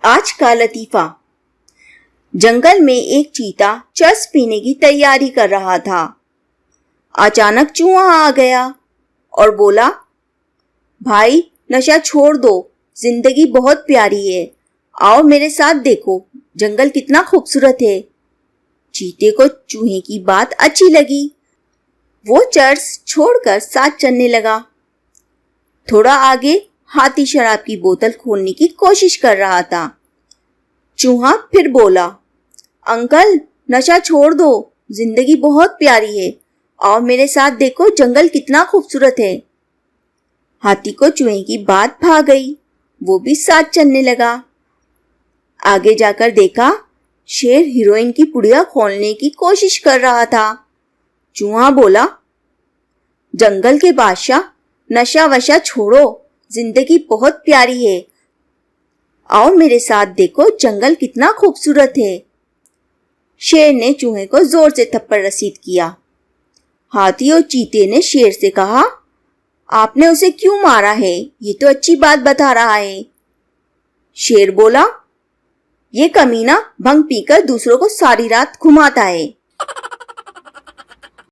आज का लतीफा। जंगल में एक चीता चरस पीने की तैयारी कर रहा था। अचानक चूहा आ गया और बोला, भाई नशा छोड़ दो, जिंदगी बहुत प्यारी है। आओ मेरे साथ, देखो जंगल कितना खूबसूरत है। चीते को चूहे की बात अच्छी लगी। वो चरस छोड़कर साथ चलने लगा। थोड़ा आगे हाथी शराब की बोतल खोलने की कोशिश कर रहा था। चूहा फिर बोला, अंकल नशा छोड़ दो, जिंदगी बहुत प्यारी है। आओ मेरे साथ, देखो जंगल कितना खूबसूरत है। हाथी को चूहे की बात भा गई। वो भी साथ चलने लगा। आगे जाकर देखा, शेर हीरोइन की पुड़िया खोलने की कोशिश कर रहा था। चूहा बोला, जंगल के बादशाह नशा वशा छोड़ो, जिंदगी बहुत प्यारी है। आओ मेरे साथ, देखो जंगल कितना खूबसूरत है। शेर ने चूहे को जोर से थप्पड़ रसीद किया। हाथी और चीते ने शेर से कहा, आपने उसे क्यों मारा है? ये तो अच्छी बात बता रहा है। शेर बोला, ये कमीना भंग पीकर दूसरों को सारी रात घुमाता है।